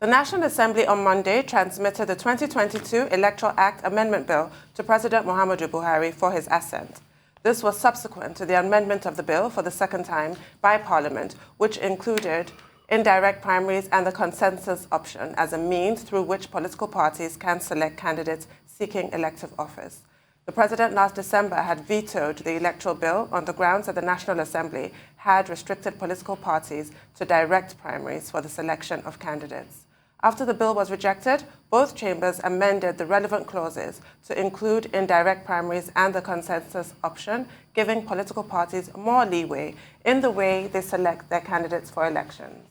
The National Assembly on Monday transmitted the 2022 Electoral Act Amendment Bill to President Muhammadu Buhari for his assent. This was subsequent to the amendment of the bill for the second time by Parliament, which included indirect primaries and the consensus option as a means through which political parties can select candidates seeking elective office. The President last December had vetoed the electoral bill on the grounds that the National Assembly had restricted political parties to direct primaries for the selection of candidates. After the bill was rejected, both chambers amended the relevant clauses to include indirect primaries and the consensus option, giving political parties more leeway in the way they select their candidates for elections.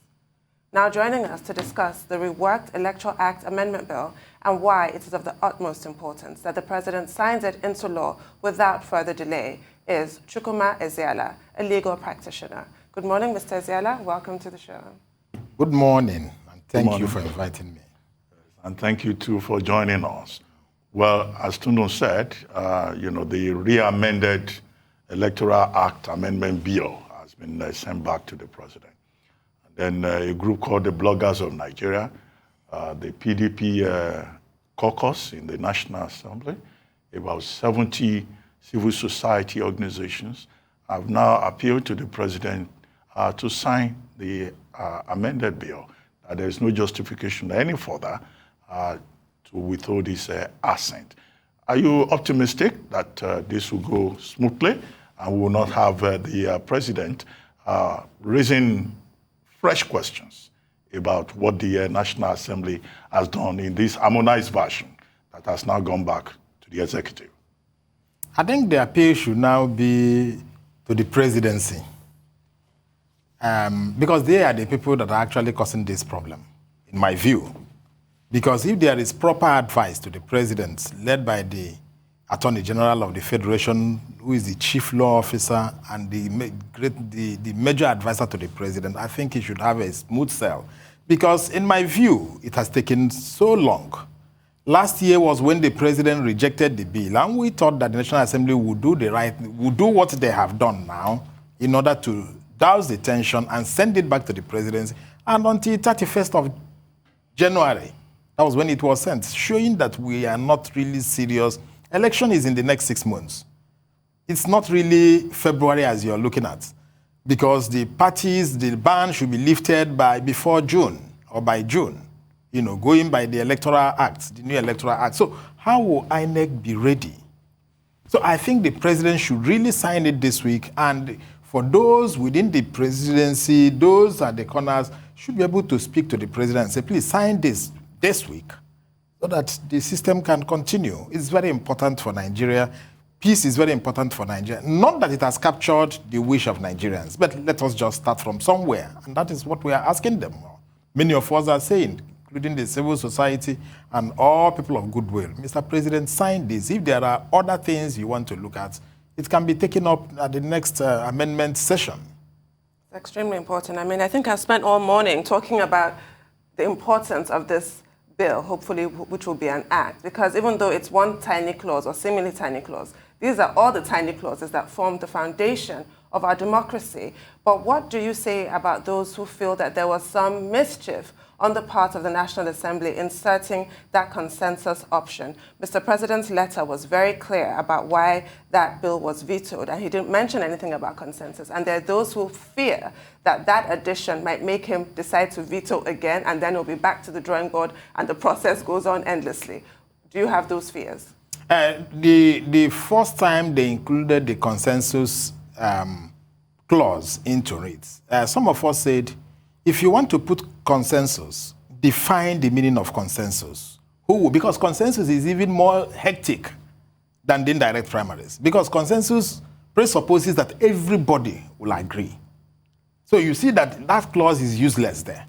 Now joining us to discuss the reworked Electoral Act Amendment Bill and why it is of the utmost importance that the President signs it into law without further delay is Chukwuma Ezeala, a legal practitioner. Good morning, Mr. Ezeala. Welcome to the show. Good morning. Thank you for inviting me. And thank you, too, for joining us. Well, as Tuno said, the re-amended Electoral Act Amendment Bill has been sent back to the President. And then a group called the Bloggers of Nigeria, the PDP caucus in the National Assembly, about 70 civil society organizations have now appealed to the President to sign the amended bill. There is no justification any further to withhold his assent. Are you optimistic that this will go smoothly and we will not have the President raising fresh questions about what the National Assembly has done in this harmonized version that has now gone back to the executive? I think the appeal should now be to the presidency. Because they are the people that are actually causing this problem, in my view. Because if there is proper advice to the president, led by the Attorney General of the Federation, who is the chief law officer and the major advisor to the president, I think he should have a smooth sail. Because in my view, it has taken so long. Last year was when the president rejected the bill, and we thought that the National Assembly would do what they have done now in order to douse the tension and send it back to the presidency. And until 31st of January, that was when it was sent, showing that we are not really serious. Election is in the next 6 months. It's not really February as you're looking at, because the parties, the ban should be lifted before June or by June, going by the Electoral Act, the new Electoral Act. So how will INEC be ready? So I think the president should really sign it this week, and for those within the presidency, those at the corners, should be able to speak to the president and say, please sign this week so that the system can continue. It's very important for Nigeria. Peace is very important for Nigeria. Not that it has captured the wish of Nigerians, but let us just start from somewhere. And that is what we are asking them. Many of us are saying, including the civil society and all people of goodwill, Mr. President, sign this. If there are other things you want to look at, it can be taken up at the next amendment session. It's extremely important. I think I've spent all morning talking about the importance of this bill, hopefully, which will be an act, because even though it's one tiny clause or seemingly tiny clause, these are all the tiny clauses that form the foundation of our democracy. But what do you say about those who feel that there was some mischief on the part of the National Assembly inserting that consensus option? Mr. President's letter was very clear about why that bill was vetoed, and he didn't mention anything about consensus. And there are those who fear that that addition might make him decide to veto again, and then we'll be back to the drawing board, and the process goes on endlessly. Do you have those fears? The first time they included the consensus clause into it, some of us said, if you want to put consensus, define the meaning of consensus. Because consensus is even more hectic than the indirect primaries. Because consensus presupposes that everybody will agree. So you see that clause is useless there.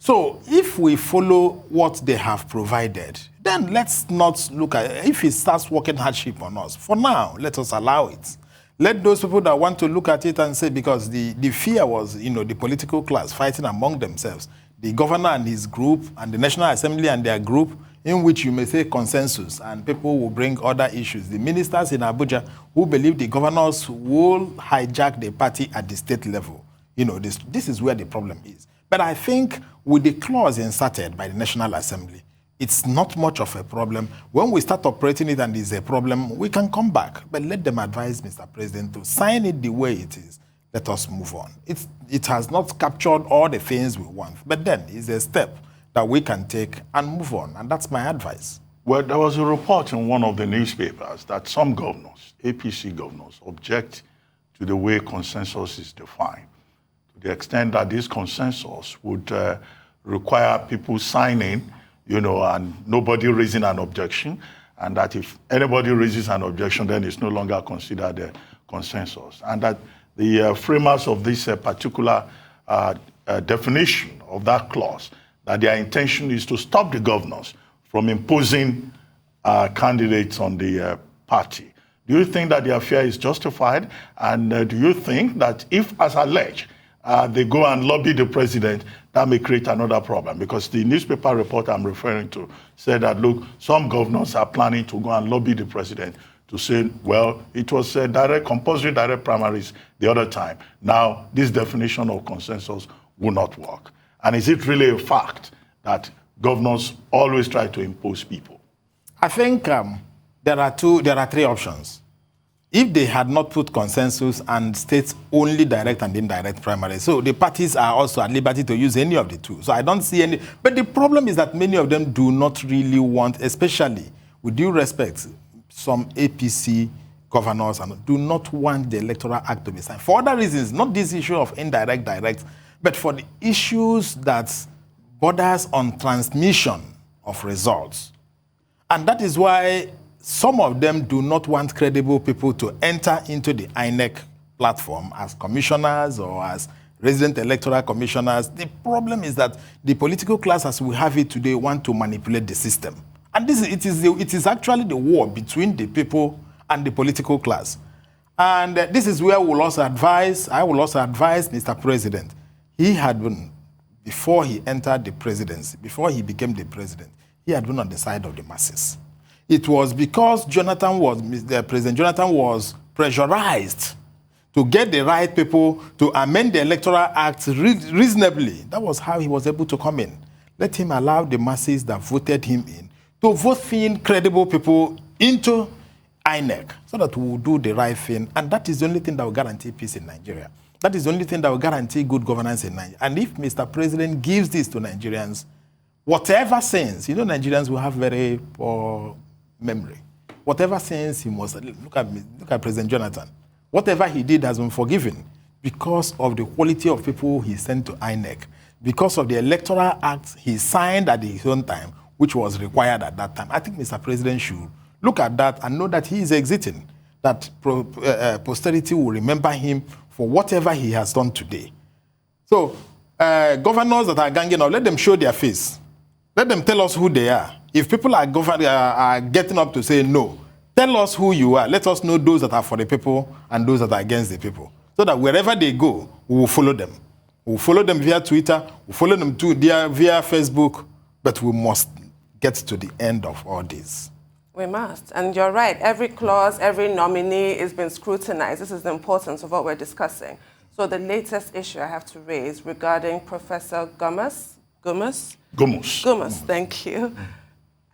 So if we follow what they have provided, then let's not look at it. If it starts working hardship on us, for now, let us allow it. Let those people that want to look at it and say, because the fear was, the political class fighting among themselves, the governor and his group, and the National Assembly and their group, in which you may say consensus, and people will bring other issues. The ministers in Abuja who believe the governors will hijack the party at the state level. This is where the problem is. But I think with the clause inserted by the National Assembly, it's not much of a problem. When we start operating it and there's a problem, we can come back. But let them advise Mr. President to sign it the way it is. Let us move on. It has not captured all the things we want. But then it's a step that we can take and move on. And that's my advice. Well, there was a report in one of the newspapers that some governors, APC governors, object to the way consensus is defined, to the extent that this consensus would require people signing, and nobody raising an objection, and that if anybody raises an objection, then it's no longer considered a consensus. And that the framers of this particular definition of that clause, that their intention is to stop the governors from imposing candidates on the party. Do you think that their fear is justified? And do you think that if, as alleged, they go and lobby the president, that may create another problem? Because the newspaper report I'm referring to said that, look, some governors are planning to go and lobby the president to say, well, it was compulsory direct primaries the other time. Now, this definition of consensus will not work. And is it really a fact that governors always try to impose people? I think there are three options. If they had not put consensus and states only direct and indirect primary, so the parties are also at liberty to use any of the two. So I don't see any. But the problem is that many of them do not really want, especially with due respect, some APC governors do not want the Electoral Act to be signed. For other reasons, not this issue of indirect, direct, but for the issues that borders on transmission of results. And that is why some of them do not want credible people to enter into the INEC platform as commissioners or as resident electoral commissioners. The problem is that the political class as we have it today want to manipulate the system. And it is actually the war between the people and the political class. And this is where I will also advise Mr. President. He had been, before he entered the presidency, before he became the president, he had been on the side of the masses. It was because President Jonathan was pressurized to get the right people to amend the Electoral Act reasonably. That was how he was able to come in. Let him allow the masses that voted him in to vote in credible people into INEC so that we will do the right thing. And that is the only thing that will guarantee peace in Nigeria. That is the only thing that will guarantee good governance in Nigeria. And if Mr. President gives this to Nigerians, whatever sins, Nigerians will have very poor memory. Whatever sins he must, look at President Jonathan. Whatever he did has been forgiven because of the quality of people he sent to INEC, because of the Electoral Act he signed at his own time, which was required at that time. I think Mr. President should look at that and know that he is exiting, that posterity will remember him for whatever he has done today. So, governors that are ganging up, let them show their face. Let them tell us who they are. If people are getting up to say no, tell us who you are. Let us know those that are for the people and those that are against the people. So that wherever they go, we will follow them. We will follow them via Twitter, we will follow them via Facebook, but we must get to the end of all this. We must. And you're right. Every clause, every nominee is being scrutinized. This is the importance of what we're discussing. So the latest issue I have to raise regarding Professor Gumus, thank you.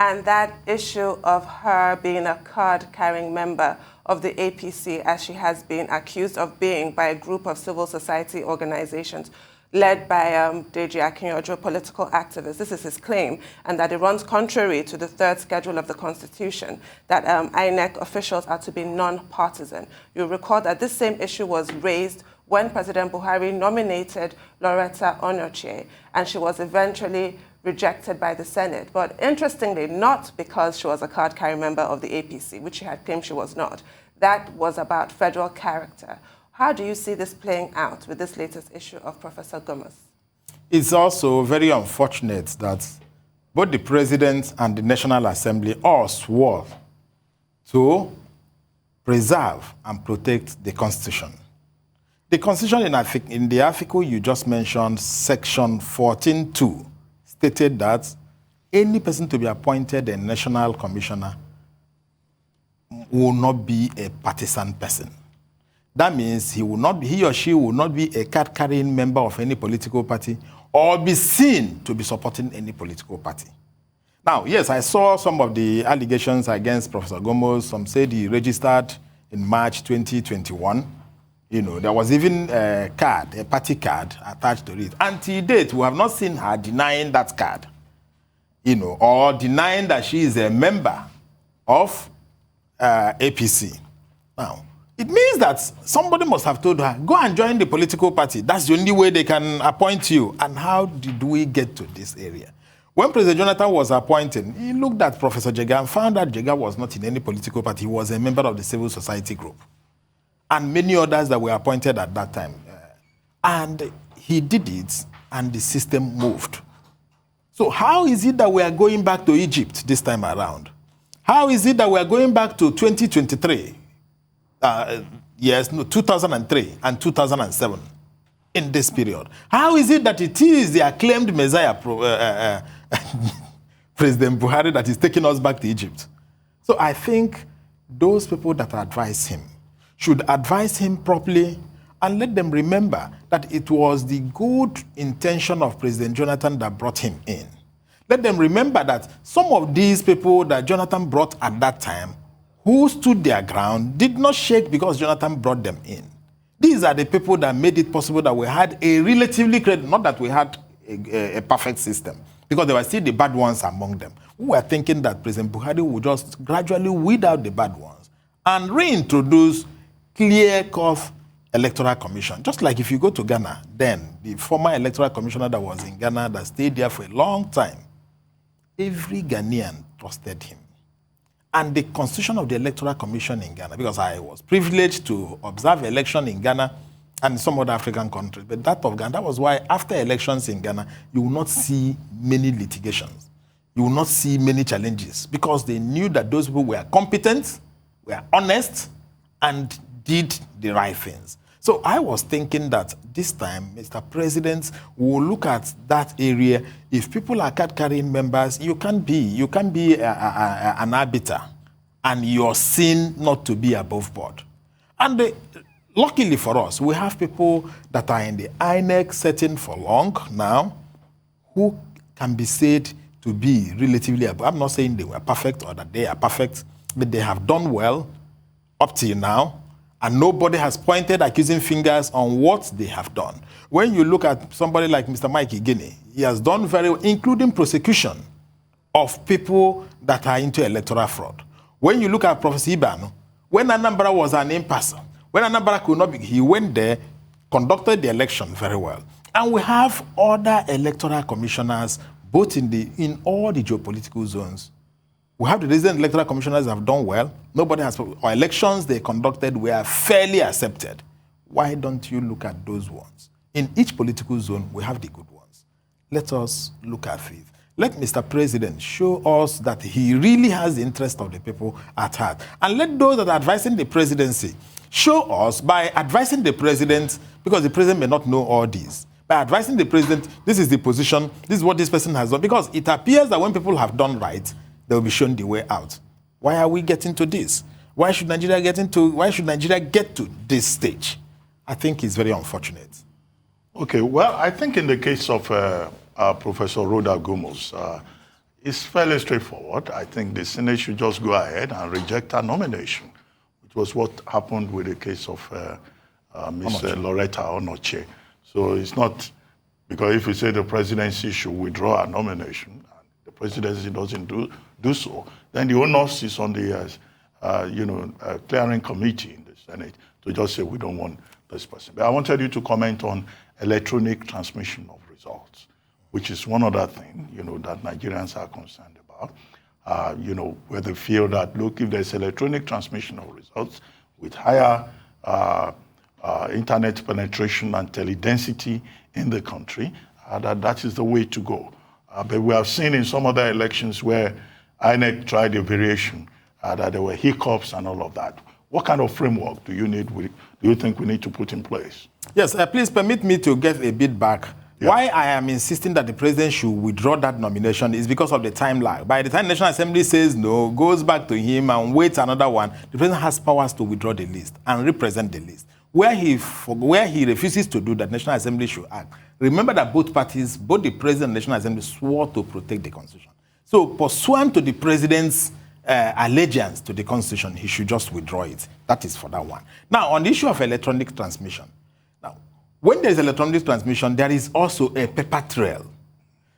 And that issue of her being a card-carrying member of the APC, as she has been accused of being by a group of civil society organizations led by Deji Akinyojo, political activist. This is his claim, and that it runs contrary to the third schedule of the Constitution, that INEC officials are to be non-partisan. You'll recall that this same issue was raised when President Buhari nominated Loretta Onochie, and she was eventually rejected by the Senate. But interestingly, not because she was a card-carrying member of the APC, which she had claimed she was not. That was about federal character. How do you see this playing out with this latest issue of Professor Gumus? It's also very unfortunate that both the President and the National Assembly all swore to preserve and protect the Constitution. The Constitution in the article you just mentioned, section 14.2, stated that any person to be appointed a national commissioner will not be a partisan person. That means he or she will not be a card-carrying member of any political party or be seen to be supporting any political party. Now, yes, I saw some of the allegations against Professor Gumus. Some said he registered in March 2021. You know, there was even a card, a party card attached to it. Until date, we have not seen her denying that card, you know, or denying that she is a member of APC. Now, it means that somebody must have told her, go and join the political party. That's the only way they can appoint you. And how did we get to this area? When President Jonathan was appointed, he looked at Professor Jega and found that Jega was not in any political party. He was a member of the civil society group. And many others that were appointed at that time. And he did it, and the system moved. So how is it that we are going back to Egypt this time around? How is it that we are going back to 2023? 2003 and 2007 in this period? How is it that it is the acclaimed Messiah, President Buhari, that is taking us back to Egypt? So I think those people that advise him should advise him properly and let them remember that it was the good intention of President Jonathan that brought him in. Let them remember that some of these people that Jonathan brought at that time, who stood their ground, did not shake because Jonathan brought them in. These are the people that made it possible that we had a relatively not that we had a perfect system, because there were still the bad ones among them. We were thinking that President Buhari would just gradually weed out the bad ones and reintroduce clear-cut electoral commission. Just like if you go to Ghana, then the former electoral commissioner that was in Ghana that stayed there for a long time, every Ghanaian trusted him. And the constitution of the Electoral Commission in Ghana, because I was privileged to observe election in Ghana and some other African countries, but that of Ghana, that was why after elections in Ghana, you will not see many litigations. You will not see many challenges, because they knew that those people were competent, were honest, and did the right things. So I was thinking that this time, Mr. President will look at that area. If people are card-carrying members, you can be an arbiter, and you're seen not to be above board. And luckily for us, we have people that are in the INEC setting for long now, who can be said to be relatively above. I'm not saying they were perfect or that they are perfect, but they have done well up till now. And nobody has pointed accusing fingers on what they have done. When you look at somebody like Mr. Mike Igene, he has done very well, including prosecution of people that are into electoral fraud. When you look at Professor Ibanu, when Anambra was an impasse, when Anambra could not be, he went there, conducted the election very well. And we have other electoral commissioners, both in all the geopolitical zones. We have the resident electoral commissioners that have done well. Nobody has, or elections they conducted were fairly accepted. Why don't you look at those ones? In each political zone, we have the good ones. Let us look at it. Let Mr. President show us that he really has the interest of the people at heart. And let those that are advising the presidency show us by advising the president, because the president may not know all these, by advising the president, this is the position, this is what this person has done. Because it appears that when people have done right, they will be shown the way out. Why are we getting to this? Why should Nigeria get to this stage? I think it's very unfortunate. Okay, well, I think in the case of Professor Rhoda Gumus, it's fairly straightforward. I think the Senate should just go ahead and reject her nomination, which was what happened with the case of Ms. Loretta Onoche. So it's not, because if you say the presidency should withdraw her nomination, and the presidency doesn't do so, then the onus is on the clearing committee in the Senate to just say we don't want this person. But I wanted you to comment on electronic transmission of results, which is one other thing, that Nigerians are concerned about. Where they feel that, look, if there's electronic transmission of results with higher internet penetration and teledensity in the country, that is the way to go. But we have seen in some other elections where INEC tried a variation, that there were hiccups and all of that. What kind of framework do you think we need to put in place? Yes, please permit me to get a bit back. Yeah. Why I am insisting that the president should withdraw that nomination is because of the time lag. By the time the National Assembly says no, goes back to him and waits another one, the president has powers to withdraw the list and represent the list. where he refuses to do that, National Assembly should act. Remember that both parties, both the President and National Assembly, swore to protect the Constitution. So, pursuant to the President's allegiance to the Constitution, he should just withdraw it. That is for that one. Now, on the issue of electronic transmission, now, when there is electronic transmission, there is also a paper trail.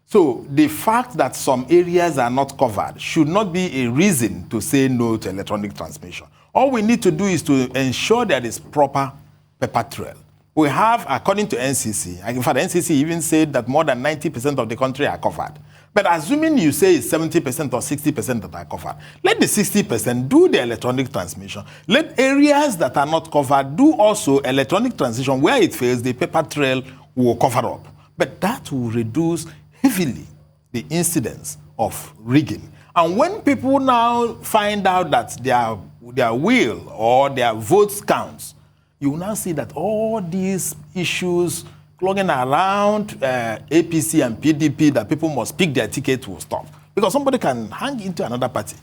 So, the fact that some areas are not covered should not be a reason to say no to electronic transmission. All we need to do is to ensure there is proper paper trail. We have, according to NCC, in fact, NCC even said that more than 90% of the country are covered. But assuming you say it's 70% or 60% that are covered, let the 60% do the electronic transmission. Let areas that are not covered do also electronic transmission. Where it fails, the paper trail will cover up. But that will reduce heavily the incidence of rigging. And when people now find out that their will or their votes counts, you will now see that all these issues clogging around APC and PDP that people must pick their ticket will stop. Because somebody can hang into another party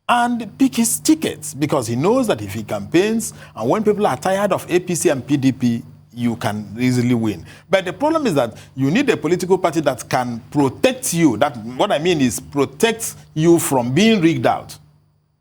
and pick his tickets because he knows that if he campaigns and when people are tired of APC and PDP, you can easily win. But the problem is that you need a political party that can protect you. That, what I mean is protect you from being rigged out.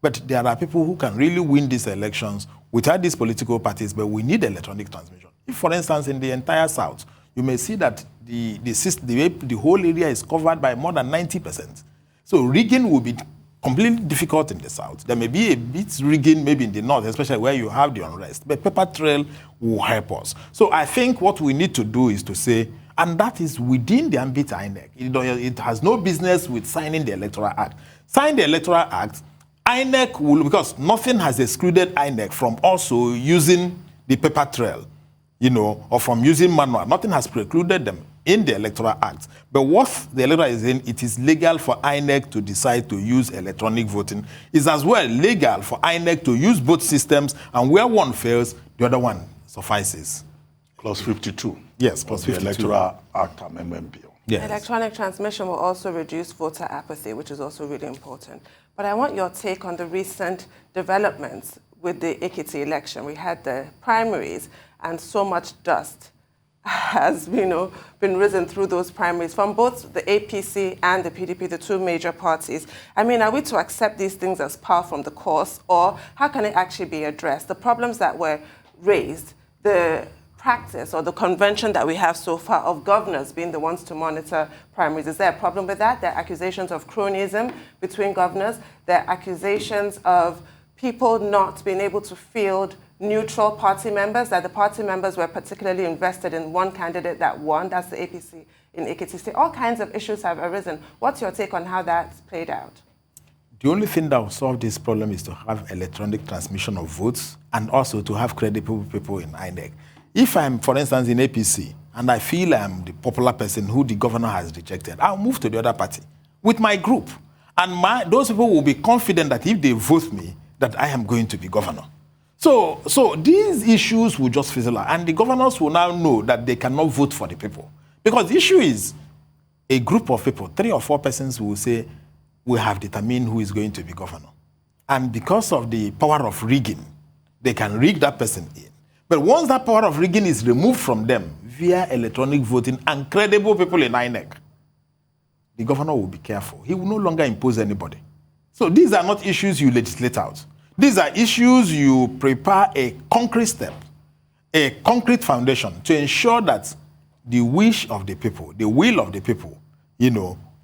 But there are people who can really win these elections without these political parties, but we need electronic transmission. If, for instance, in the entire South, you may see that the whole area is covered by more than 90%. So rigging will be completely difficult in the South. There may be a bit rigging maybe in the North, especially where you have the unrest. But paper trail will help us. So I think what we need to do is to say, and that is within the ambit of INEC. It has no business with signing the Electoral Act. Sign the Electoral Act, INEC will, because nothing has excluded INEC from also using the paper trail, or from using manual. Nothing has precluded them in the Electoral Act. But what the Electoral is in, it is legal for INEC to decide to use electronic voting. It's as well legal for INEC to use both systems, and where one fails, the other one suffices. Clause 52. Yes, Clause 52. The Electoral Act Amendment Bill. Yes. Electronic transmission will also reduce voter apathy, which is also really important. But I want your take on the recent developments with the Ekiti election. We had the primaries, and so much dust has been risen through those primaries from both the APC and the PDP, the two major parties. I mean, are we to accept these things as par from the course, or how can it actually be addressed? The problems that were raised, the practice or the convention that we have so far of governors being the ones to monitor primaries. Is there a problem with that? There are accusations of cronyism between governors. There are accusations of people not being able to field neutral party members, that the party members were particularly invested in one candidate that won. That's the APC in Ekiti State. All kinds of issues have arisen. What's your take on how that's played out? The only thing that will solve this problem is to have electronic transmission of votes and also to have credible people in INEC. If I'm, for instance, in APC and I feel I'm the popular person who the governor has rejected, I'll move to the other party with my group. And those people will be confident that if they vote me, that I am going to be governor. So these issues will just fizzle out. And the governors will now know that they cannot vote for the people. Because the issue is a group of people, 3 or 4 persons will say, we have determined who is going to be governor. And because of the power of rigging, they can rig that person in. But once that power of rigging is removed from them via electronic voting and credible people in INEC, the governor will be careful. He will no longer impose anybody. So these are not issues you legislate out. These are issues you prepare a concrete step, a concrete foundation to ensure that the wish of the people, the will of the people,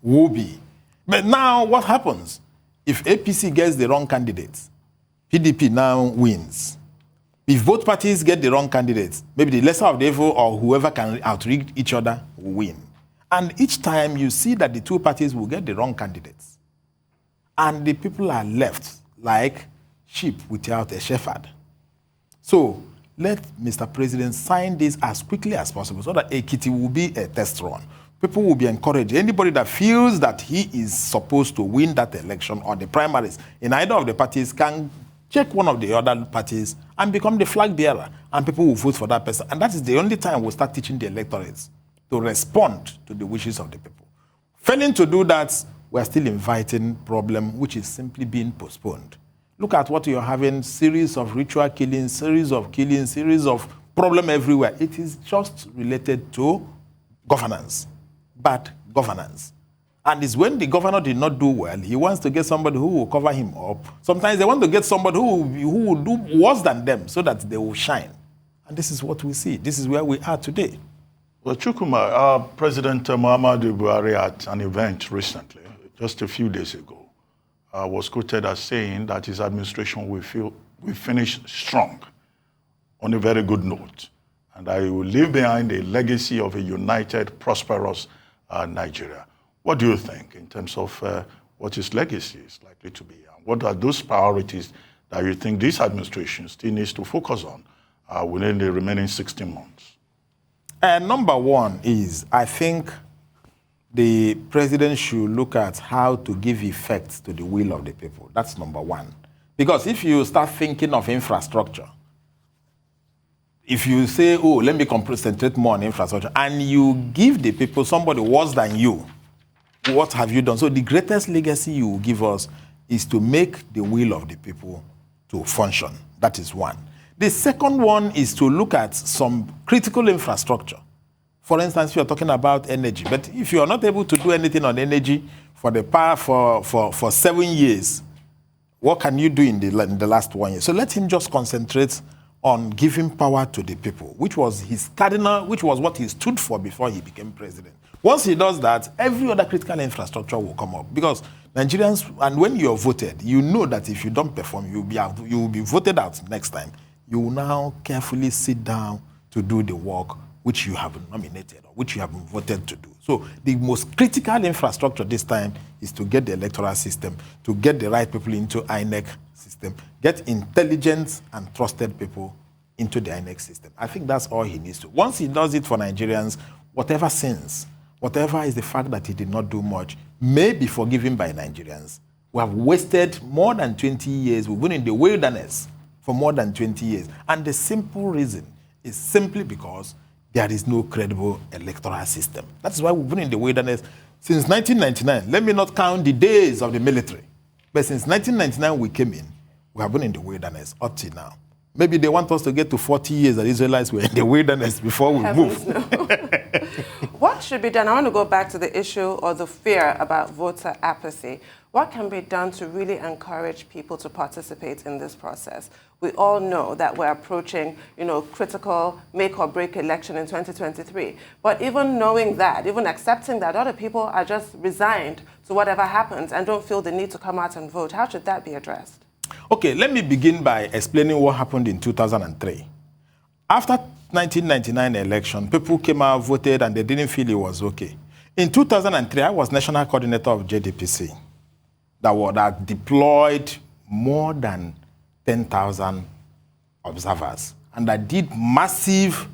will be. But now what happens? If APC gets the wrong candidates, PDP now wins. If both parties get the wrong candidates, maybe the lesser of the evil or whoever can outrig each other will win. And each time you see that the two parties will get the wrong candidates. And the people are left like sheep without a shepherd. So let Mr. President sign this as quickly as possible so that Ekiti will be a test run. People will be encouraged. Anybody that feels that he is supposed to win that election or the primaries in either of the parties can check one of the other parties and become the flag bearer, and people will vote for that person. And that is the only time we'll start teaching the electorates to respond to the wishes of the people. Failing to do that, we're still inviting problem which is simply being postponed. Look at what you're having, series of ritual killings, series of problem everywhere. It is just related to governance, bad governance. And it's when the governor did not do well, he wants to get somebody who will cover him up. Sometimes they want to get somebody who will do worse than them so that they will shine. And this is what we see. This is where we are today. Well, Chukwuma, President Muhammadu Buhari at an event recently, just a few days ago, was quoted as saying that his administration will finish strong on a very good note. And I will leave behind a legacy of a united, prosperous Nigeria. What do you think in terms of what his legacy is likely to be? And what are those priorities that you think this administration still needs to focus on within the remaining 16 months? Number one is, I think the president should look at how to give effect to the will of the people. That's number one. Because if you start thinking of infrastructure, if you say, oh, let me concentrate more on infrastructure, and you give the people somebody worse than you, what have you done? So the greatest legacy you will give us is to make the will of the people to function. That is one. The second one is to look at some critical infrastructure. For instance, you're talking about energy, but if you are not able to do anything on energy for the power for 7 years, what can you do in the last 1 year? So let him just concentrate on giving power to the people, which was his cardinal, which was what he stood for before he became president. Once he does that, every other critical infrastructure will come up, because Nigerians, and when you're voted, you know that if you don't perform, you will be voted out next time. You will now carefully sit down to do the work which you have nominated or which you have been voted to do. So the most critical infrastructure this time is to get the electoral system, to get the right people into INEC system, get intelligent and trusted people into the INEC system. I think that's all he needs to. Once he does it for Nigerians, whatever sins, whatever is the fact that he did not do much, may be forgiven by Nigerians. We have wasted more than 20 years. We've been in the wilderness for more than 20 years. And the simple reason is simply because there is no credible electoral system. That's why we've been in the wilderness since 1999. Let me not count the days of the military. But since 1999 we came in, we have been in the wilderness up till now. Maybe they want us to get to 40 years that Israelites were in the wilderness before we move. No. What should be done? I want to go back to the issue or the fear about voter apathy. What can be done to really encourage people to participate in this process? We all know that we're approaching, critical make or break election in 2023. But even knowing that, even accepting that other people are just resigned to whatever happens and don't feel the need to come out and vote, how should that be addressed? Okay, let me begin by explaining what happened in 2003. After 1999 election, people came out, voted, and they didn't feel it was okay. In 2003, I was national coordinator of JDPC that deployed more than 10,000 observers, and I did massive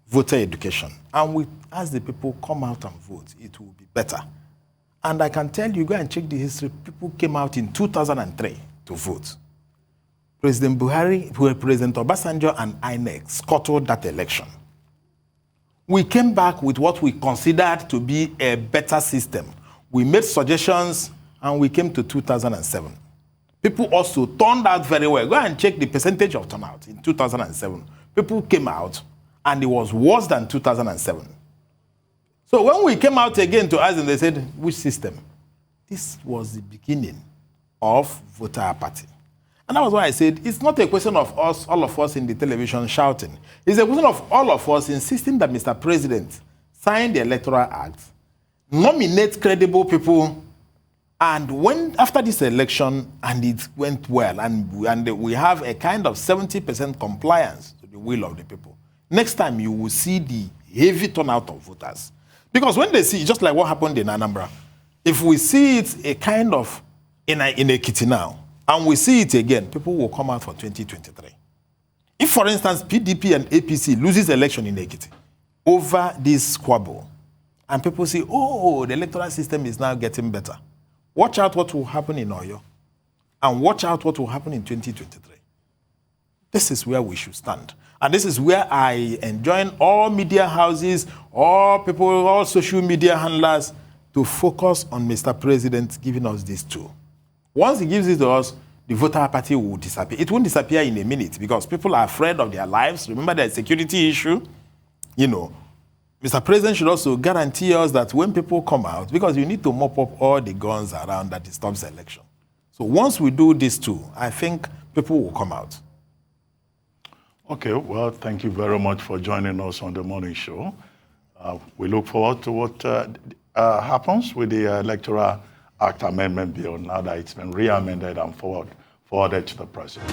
voter education. And we asked the people, come out and vote, it will be better. And I can tell you, go and check the history, people came out in 2003 to vote. President Buhari, President Obasanjo, and INEC scuttled that election. We came back with what we considered to be a better system. We made suggestions, and we came to 2007. People also turned out very well. Go and check the percentage of turnout in 2007. People came out, and it was worse than 2007. So when we came out again to ask them, they said, which system? This was the beginning of voter apathy. And that was why I said, it's not a question of us, all of us in the television shouting. It's a question of all of us insisting that Mr. President sign the Electoral Act, nominate credible people, and when after this election, and it went well, and we have a kind of 70% compliance to the will of the people, next time you will see the heavy turnout of voters. Because when they see, just like what happened in Anambra, if we see it a kind of in Ekiti now, and we see it again, people will come out for 2023. If, for instance, PDP and APC loses election in Ekiti over this squabble, and people say, oh, the electoral system is now getting better, watch out what will happen in Oyo, and watch out what will happen in 2023. This is where we should stand. And this is where I enjoin all media houses, all people, all social media handlers to focus on Mr. President giving us this tool. Once he gives it to us, the voter apathy will disappear. It won't disappear in a minute because people are afraid of their lives. Remember, there's a security issue. You know, Mr. President should also guarantee us that when people come out, because you need to mop up all the guns around that disturbs the election. So once we do this too, I think people will come out. Okay, well, thank you very much for joining us on the morning show. We look forward to what happens with the Electoral Act Amendment Bill now that it's been re-amended and forwarded to the President.